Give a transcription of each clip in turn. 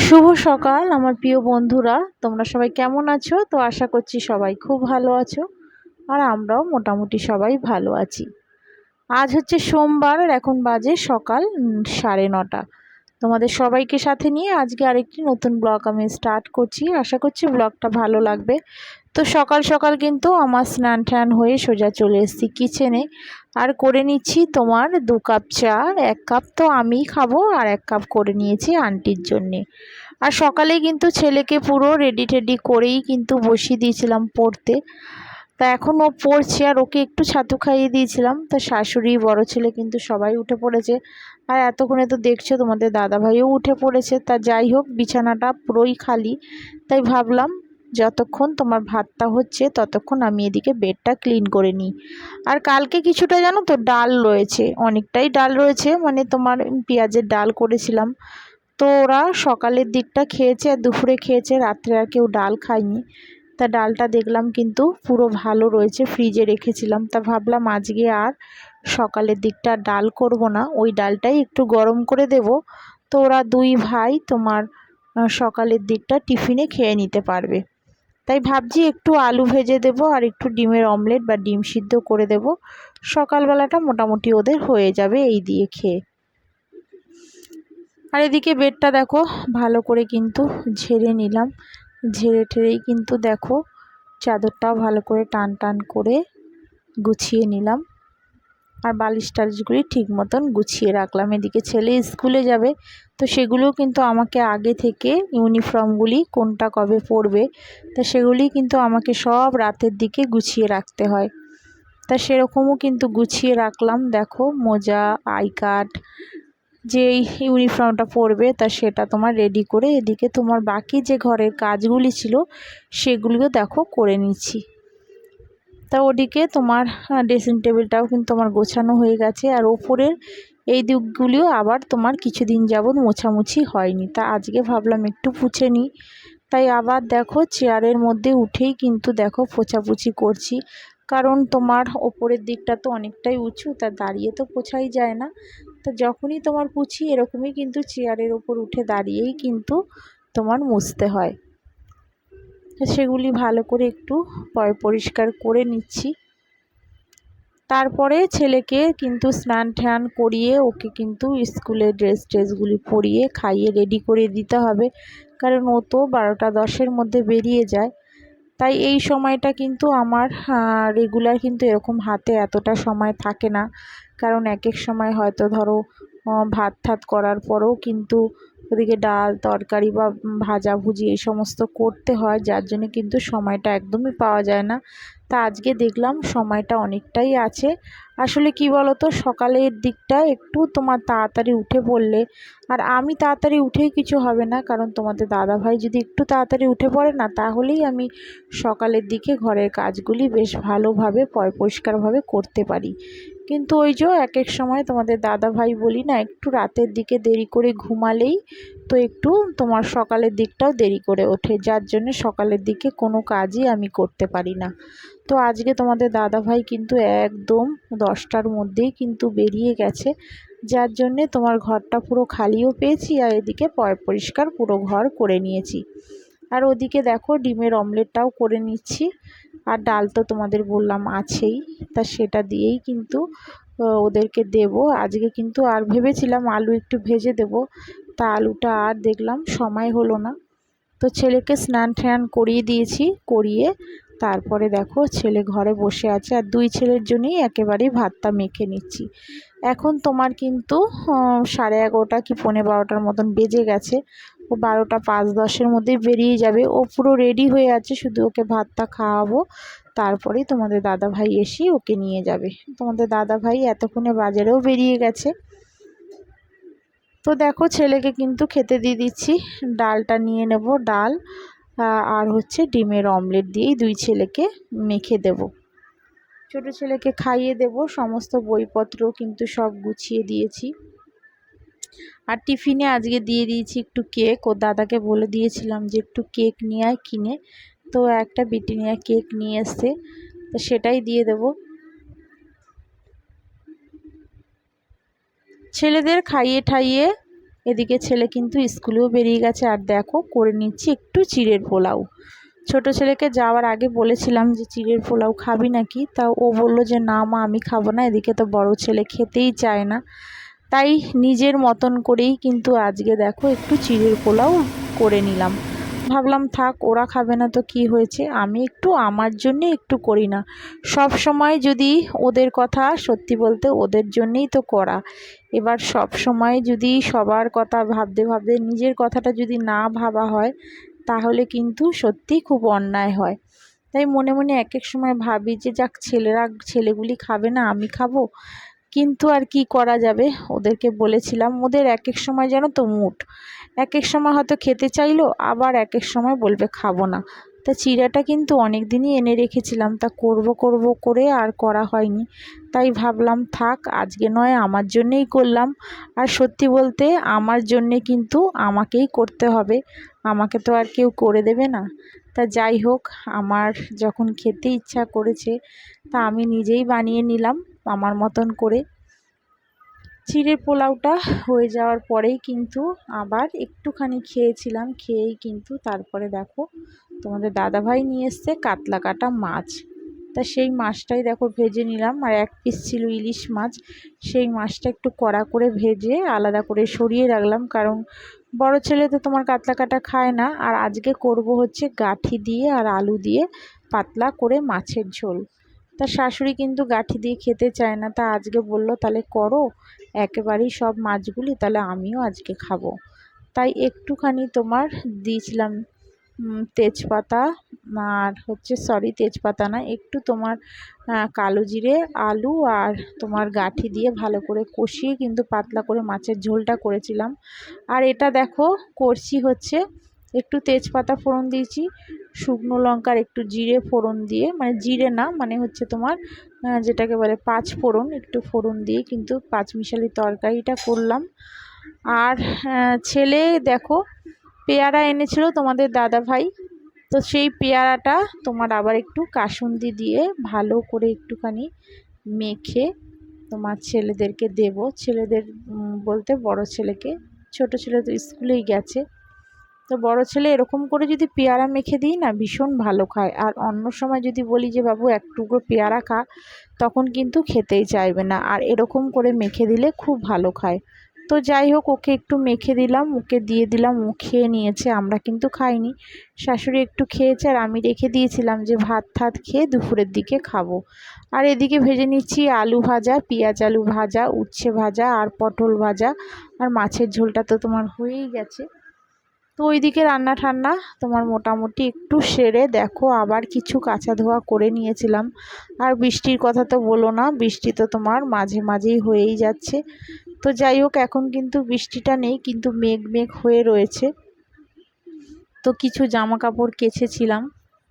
শুভ সকাল আমার প্রিয় বন্ধুরা, তোমরা সবাই কেমন আছো? তো আশা করছি সবাই খুব ভালো আছো, আর আমরাও মোটামুটি সবাই ভালো আছি। আজ হচ্ছে সোমবার, আর এখন বাজে সকাল 9:30। তোমাদের সবাইকে সাথে নিয়ে আজকে আরেকটি নতুন ব্লগ আমি স্টার্ট করছি। আশা করছি ব্লগটা ভালো লাগবে। তো সকাল সকাল কিন্তু আমার স্নান টান হয়ে সোজা চলে এসেছি কিচেনে, আর করে নিচ্ছি তোমার 2 কাপ চা। 1 কাপ তো আমিই খাবো, আর 1 কাপ করে নিয়েছি আন্টির জন্যে। আর সকালে কিন্তু ছেলেকে পুরো রেডি টেডি করেই কিন্তু বসিয়ে দিয়েছিলাম পড়তে। তা এখন ও পড়ছে, আর ওকে একটু ছাতু খাইয়ে দিয়েছিলাম। তা শাশুড়ি, বড় ছেলে কিন্তু সবাই উঠে পড়েছে, আর এতক্ষণে তো দেখছো তোমাদের দাদাভাইও উঠে পড়েছে। তা যাই হোক, বিছানাটা পুরোই খালি, তাই ভাবলাম যতক্ষণ তোমার ভাতটা হচ্ছে ততক্ষণ আমি এদিকে বেডটা ক্লিন করে নিই। আর কালকে কিছুটা জানো তো ডাল রয়েছে, অনেকটাই ডাল রয়েছে, মানে তোমার পেঁয়াজের ডাল করেছিলাম। তো ওরা সকালের দিকটা খেয়েছে আর দুপুরে খেয়েছে, রাত্রে আর কেউ ডাল খায়নি। তা ডালটা দেখলাম কিন্তু পুরো ভালো রয়েছে, ফ্রিজে রেখেছিলাম। তা ভাবলাম আজকে আর সকালের দিকটা ডাল করব না, ওই ডালটাই একটু গরম করে দেব। তো ওরা 2 ভাই তোমার সকালের দিকটা টিফিনে খেয়ে নিতে পারবে। তাই ভাবছি একটু আলু ভেজে দেব, আর একটু ডিমের অমলেট বা ডিম সিদ্ধ করে দেব। সকালবেলাটা মোটামুটি ওদের হয়ে যাবে এই দিয়ে খেয়ে। আর এদিকে বেডটা দেখো ভালো করে কিন্তু ঝেড়ে নিলাম, ঝেড়ে ঠেড়েই কিন্তু দেখো চাদরটাও ভালো করে টান টান করে গুছিয়ে নিলাম, আর বালিশ টালিশগুলি ঠিক মতন গুছিয়ে রাখলাম। এদিকে ছেলে স্কুলে যাবে, তো সেগুলোও কিন্তু আমাকে আগে থেকে ইউনিফর্মগুলি কোনটা কবে পরবে, তা সেগুলি কিন্তু আমাকে সব রাতের দিকে গুছিয়ে রাখতে হয়। তা সেরকমও কিন্তু গুছিয়ে রাখলাম। দেখো মোজা, আই কার্ড, যে ইউনিফর্মটা পরবে তা সেটা তোমার রেডি করে এদিকে তোমার বাকি যে ঘরের কাজগুলি ছিল সেগুলিও দেখো করে নিচ্ছি। তা ওদিকে তোমার ড্রেসিং টেবিলটাও কিন্তু তোমার গোছানো হয়ে গেছে, আর ওপরের এই দিকগুলিও আবার তোমার কিছুদিন যাবৎ মোছামুছি হয়নি, তা আজকে ভাবলাম একটু পুছে নিই। তাই আবার দেখো চেয়ারের মধ্যে উঠেই কিন্তু দেখো পোছাপুছি করছি, কারণ তোমার ওপরের দিকটা তো অনেকটাই উঁচু, তা দাঁড়িয়ে তো পোছাই যায় না। তো যখনই তোমার পুছি এরকমই কিন্তু চেয়ারের ওপর উঠে দাঁড়িয়েই কিন্তু তোমার মুছতে হয়। তো সেগুলি ভালো করে একটু পরিষ্কার করে নিচ্ছি। তারপরে ছেলেকে কিন্তু স্নান টান করিয়ে ওকে কিন্তু স্কুলের ড্রেসগুলি পরিয়ে খাইয়ে রেডি করে দিতে হবে, কারণ ও তো 12টা 10-এর মধ্যে বেরিয়ে যায়। তাই এই সময়টা কিন্তু আমার রেগুলার কিন্তু এরকম হাতে এতটা সময় থাকে না, কারণ এক এক সময় হয়তো ধরো ভাত ঠাত করার পরেও কিন্তু ওদিকে ডাল তরকারি বা ভাজাভুজি এই সমস্ত করতে হয়, যার জন্য কিন্তু সময়টা একদমই পাওয়া যায় না। তা আজকে দেখলাম সময়টা অনেকটাই আছে। আসলে কি বলো তো, সকালের দিকটা একটু তোমার তাড়াতাড়ি উঠে পড়লে, আর আমি তাড়াতাড়ি উঠেই কিছু হবে না, কারণ তোমাদের দাদাভাই যদি একটু তাড়াতাড়ি উঠে পড়ে না, তাহলেই আমি সকালের দিকে ঘরের কাজগুলি বেশ ভালোভাবে পরিষ্কারভাবে করতে পারি। কিন্তু ওই যে এক এক সময় তোমাদের দাদাভাই বলি না, একটু রাতের দিকে দেরি করে ঘুমালেই তো একটু তোমার সকালের দিকটাও দেরি করে ওঠে, যার জন্য সকালের দিকে কোনো কাজই আমি করতে পারি না। তো আজকে তোমাদের দাদাভাই কিন্তু একদম 10টার মধ্যেই কিন্তু বেরিয়ে গেছে, যার জন্যে তোমার ঘরটা পুরো খালিও পেয়েছি, আর এদিকে পরিষ্কার পুরো ঘর করে নিয়েছি। আর ওদিকে দেখো ডিমের অমলেটটাও করে নিচ্ছি, আর ডাল তো তোমাদের বললাম আছেই, তা সেটা দিয়েই কিন্তু ওদেরকে দেব আজকে। কিন্তু আর ভেবেছিলাম আলু একটু ভেজে দেব, তা আলুটা আর দেখলাম সময় হলো না। তো ছেলেকে স্নান টান করিয়ে দিয়েছি, করিয়ে তারপরে দেখো ছেলে ঘরে বসে আছে, আর 2 ছেলের জন্যই একেবারেই ভাতটা মেখে নিচ্ছি। এখন তোমার কিন্তু 11:30 কি 11:45 মতন বেজে গেছে। ও 12টা 5-10-এর মধ্যেই বেরিয়ে যাবে। ও পুরো রেডি হয়ে আছে, শুধু ওকে ভাতটা খাওয়াবো, তারপরেই তোমাদের দাদাভাই এসে ওকে নিয়ে যাবে। তোমাদের দাদাভাই এতক্ষণে বাজারেও বেরিয়ে গেছে। তো দেখো ছেলেকে কিন্তু খেতে দিয়ে দিচ্ছি, ডালটা নিয়ে নেব, ডাল আর হচ্ছে ডিমের অমলেট দিয়েই 2 ছেলেকে মেখে দেব। ছোট ছেলেকে খাইয়ে দেব, সমস্ত বইপত্র কিন্তু সব গুছিয়ে দিয়েছি। আর টিফিনে আজকে দিয়ে দিয়েছি একটু কেক, ওর দাদাকে বলে দিয়েছিলাম যে একটু কেক নিয়ে আয় কিনে, তো একটা ব্রিটানিয়া কেক নিয়ে এসছে, তো সেটাই দিয়ে দেব। ছেলেদের খাইয়ে ঠাইয়ে এদিকে ছেলে কিন্তু স্কুলেও বেরিয়ে গেছে। আর দেখো করে নিচ্ছি একটু চিড়ের পোলাও। ছোট ছেলেকে যাওয়ার আগে বলেছিলাম যে চিড়ের পোলাও খাবি নাকি, তা ও বললো যে না মা আমি খাবো না। এদিকে তো বড় ছেলে খেতেই চায় না, তাই নিজের মতন করেই কিন্তু আজকে দেখো একটু চিড়ের পোলাও করে নিলাম। ভাবলাম থাক, ওরা খাবে না তো কি হয়েছে, আমি একটু আমার জন্যে একটু করি না। সব সময় যদি ওদের কথা, সত্যি বলতে ওদের জন্যেই তো করা, এবার সব সময় যদি সবার কথা ভাবতে ভাবতে নিজের কথাটা যদি না ভাবা হয় তাহলে কিন্তু সত্যি খুব অন্যায় হয়। তাই মনে মনে এক এক সময় ভাবি যে যাক ছেলেগুলি খাবে না, আমি খাবো। কিন্তু আর কি করা যাবে, ওদেরকে বলেছিলাম। ওদের এক এক সময় যেন তো মুড, এক এক সময় হয়তো খেতে চাইলো, আবার এক এক সময় বলবে খাবো না। তা চিড়াটা কিন্তু অনেক দিনই এনে রেখেছিলাম, তা করব করে আর করা হয়নি। তাই ভাবলাম থাক, আজকে নয় আমার জন্যেই করলাম। আর সত্যি বলতে আমার জন্যে কিন্তু আমাকেই করতে হবে, আমাকে তো আর কেউ করে দেবে না। তা যাই হোক, আমার যখন খেতে ইচ্ছা করেছে তা আমি নিজেই বানিয়ে নিলাম আমার মতন করে। চিড়ের পোলাওটা হয়ে যাওয়ার পরেই কিন্তু আবার একটুখানি খেয়েছিলাম, খেয়েই কিন্তু তারপরে দেখো তোমাদের দাদাভাই নিয়ে এসছে কাতলা কাটা মাছ। তা সেই মাছটাই দেখো ভেজে নিলাম। আর এক পিস ছিল ইলিশ মাছ, সেই মাছটা একটু কড়া করে ভেজে আলাদা করে সরিয়ে রাখলাম, কারণ বড় ছেলে তো তোমার কাতলা কাটা খায় না। আর আজকে করব হচ্ছে গাঁঠি দিয়ে আর আলু দিয়ে পাতলা করে মাছের ঝোল। তা শাশুড়ি কিন্তু গাঁঠি দিয়ে খেতে চায় না, তা আজকে বললো তাহলে করো একেবারেই সব মাছগুলি, তাহলে আমিও আজকে খাবো। তাই একটুখানি তোমার দিয়েছিলাম তেজপাতা, আর হচ্ছে তেজপাতা না, একটু তোমার কালো জিরে, আলু আর তোমার গাঁঠি দিয়ে ভালো করে কষিয়ে কিন্তু পাতলা করে মাছের ঝোলটা করেছিলাম। আর এটা দেখো করছি হচ্ছে একটু তেজপাতা ফোড়ন দিয়েছি, শুকনো লঙ্কার একটু জিরে ফোড়ন দিয়ে, মানে জিরে না, মানে হচ্ছে তোমার যেটাকে বলে পাঁচ ফোড়ন, একটু ফোড়ন দিয়ে কিন্তু পাঁচমিশালি তরকারিটা করলাম। আর ছেলে দেখো পেয়ারা এনেছিল তোমাদের দাদা ভাই, তো সেই পেয়ারাটা তোমার আবার একটু কাসুন্দি দিয়ে ভালো করে একটুখানি মেখে তোমার ছেলেদেরকে দেব। ছেলেদের বলতে বড় ছেলেকে, ছোট ছেলে তো স্কুলেই গেছে। তো বড় ছেলে এরকম করে যদি পেয়ারা মেখে দিই না ভীষণ ভালো খায়। আর অন্য সময় যদি বলি যে বাবু এক টুকরো পেয়ারা খা, তখন কিন্তু খেতেই চাইবে না। আর এরকম করে মেখে দিলে খুব ভালো খায়। তো যাই হোক, ওকে একটু মেখে দিলাম, ওকে দিয়ে দিলাম, ও খেয়ে নিয়েছে, আমরা কিন্তু খাইনি। শাশুড়ি একটু খেয়েছে আর আমি রেখে দিয়েছিলাম যে ভাত খেয়ে দুপুরের দিকে খাবো। আর এদিকে ভেজে নিচ্ছি আলু ভাজা, পেঁয়াজ আলু ভাজা, উচ্ছে ভাজা আর পটল ভাজা। আর মাছের ঝোলটা তো তোমার হয়েই গেছে। তো ওইদিকে রান্না ঠান্না তোমার মোটামুটি একটু সেরে দেখো আবার কিছু কাঁচা ধোয়া করে নিয়েছিলাম। আর বৃষ্টির কথা তো বলো না, বৃষ্টি তো তোমার মাঝে মাঝেই হয়েই যাচ্ছে। তো যাই হোক, এখন কিন্তু বৃষ্টিটা নেই, কিন্তু মেঘ মেঘ হয়ে রয়েছে। তো কিছু জামা কাপড় কেচেছিলাম,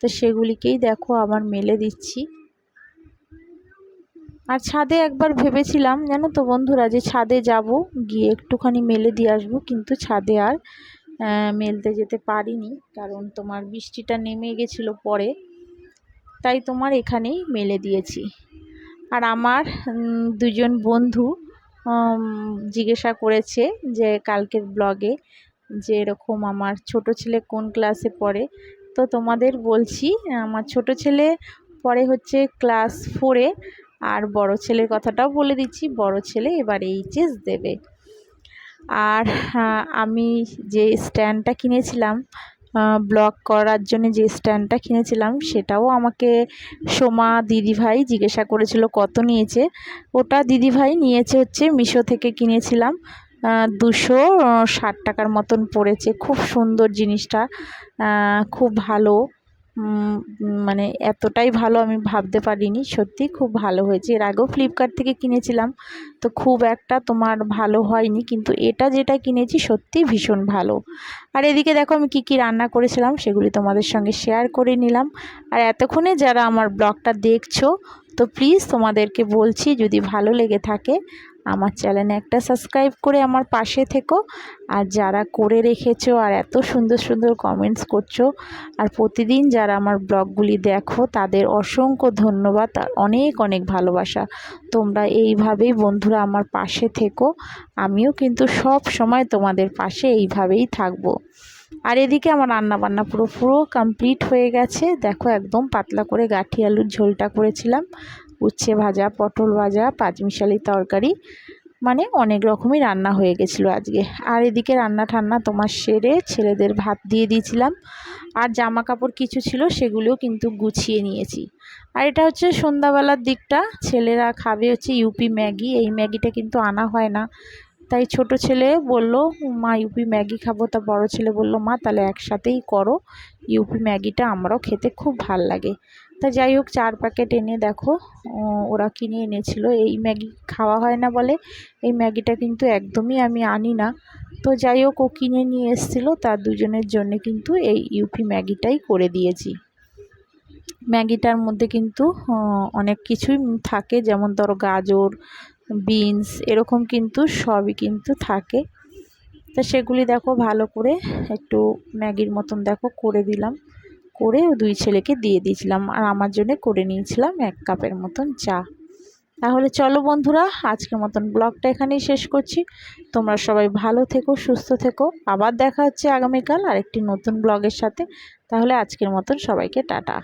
তো সেগুলিকেই দেখো আবার মেলে দিচ্ছি। আর ছাদে একবার ভেবেছিলাম জানো তো বন্ধুরা, যে ছাদে যাব, গিয়ে একটুখানি মেলে দিয়ে আসবো, কিন্তু ছাদে আর মেলতে যেতে পারিনি, কারণ তোমার বৃষ্টিটা নেমে গেছিলো পরে, তাই তোমার এখানেই মেলে দিয়েছি। আর আমার দুজন বন্ধু জিজ্ঞাসা করেছে যে কালকের ব্লগে, যে এরকম আমার ছোট ছেলে কোন ক্লাসে পড়ে। তো তোমাদের বলছি, আমার ছোট ছেলে পড়ে হচ্ছে ক্লাস 4-এ। আর বড় ছেলের কথাটাও বলে দিচ্ছি, বড় ছেলে এবার এইচএস দেবে। আর আমি যে স্ট্যান্ডটা কিনেছিলাম ব্লগ করার জন্য, যে স্ট্যান্ডটা কিনেছিলাম সেটাও আমাকে সোমা দিদিভাই জিজ্ঞাসা করেছিল কত নিয়েছে। ওটা দিদিভাই নিয়েছে হচ্ছে মিশো থেকে কিনেছিলাম, 260 টাকার মতন পড়েছে। খুব সুন্দর জিনিসটা, খুব ভালো, মানে এতটাই ভালো আমি ভাবতে পারিনি, সত্যি খুব ভালো হয়েছে। এর আগেও ফ্লিপকার্ট থেকে কিনেছিলাম, তো খুব একটা তোমার ভালো হয়নি, কিন্তু এটা যেটা কিনেছি সত্যি ভীষণ ভালো। আর এদিকে দেখো আমি কি রান্না করেছিলাম সেগুলি তোমাদের সঙ্গে শেয়ার করে নিলাম। আর এতক্ষণে যারা আমার ব্লগটা দেখছো, তো প্লিজ তোমাদেরকে বলছি যদি ভালো লেগে থাকে আমার চ্যানেলে একটা সাবস্ক্রাইব করে আমার পাশে থেকো। আর যারা করে রেখেছো আর এত সুন্দর সুন্দর কমেন্টস করছো আর প্রতিদিন যারা আমার ব্লগগুলি দেখো তাদের অসংখ্য ধন্যবাদ আর অনেক অনেক ভালোবাসা। তোমরা এইভাবেই বন্ধুরা আমার পাশে থেকো, আমিও কিন্তু সব সময় তোমাদের পাশে এইভাবেই থাকবো। আর এদিকে আমার রান্নাবান্না পুরো কমপ্লিট হয়ে গেছে। দেখো একদম পাতলা করে গাঠি আলুর ঝোলটা করেছিলাম, উচ্ছে ভাজা, পটল ভাজা, পাঁচমিশালি তরকারি, মানে অনেক রকমই রান্না হয়ে গেছিলো আজকে। আর এদিকে রান্না ঠান্না তোমার সেরে ছেলেদের ভাত দিয়ে দিয়েছিলাম। আর জামা কাপড় কিছু ছিল সেগুলোও কিন্তু গুছিয়ে নিয়েছি। আর এটা হচ্ছে সন্ধ্যাবেলার দিকটা, ছেলেরা খাবে হচ্ছে ইউপি ম্যাগি। এই ম্যাগিটা কিন্তু আনা হয় না, তাই ছোট ছেলে বলল মা ইউপি ম্যাগি খাবো, তা বড় ছেলে বলল মা তাহলে একসাথেই করো, ইউপি ম্যাগিটা আমরাও খেতে খুব ভাল লাগে। তা যাই হোক 4 প্যাকেট এনে দেখো ওরা কিনে এনেছিল। এই ম্যাগি খাওয়া হয় না বলে এই ম্যাগিটা কিন্তু একদমই আমি আনি না। তো যাই হোক ও কিনে নিয়ে এসেছিলো, তার দুজনের জন্য কিন্তু এই ইউপি ম্যাগিটাই করে দিয়েছি। ম্যাগিটার মধ্যে কিন্তু অনেক কিছুই থাকে, যেমন ধরো গাজর, বিনস এরকম কিন্তু সবই কিন্তু থাকে। তা সেগুলি দেখো ভালো করে একটু ম্যাগির মতন দেখো করে দিলাম, করে 2 ছেলেকে দিয়ে দিয়েছিলাম। আর আমার জন্য করে নিয়েছিলাম 1 কাপের মতন চা। তাহলে চলো বন্ধুরা, আজকের মতন ব্লগটা এখানেই শেষ করছি। তোমরা সবাই ভালো থেকো, সুস্থ থেকো। আবার দেখা হচ্ছে আগামীকাল আরেকটি নতুন ব্লগের সাথে। তাহলে আজকের মতন সবাইকে টাটা।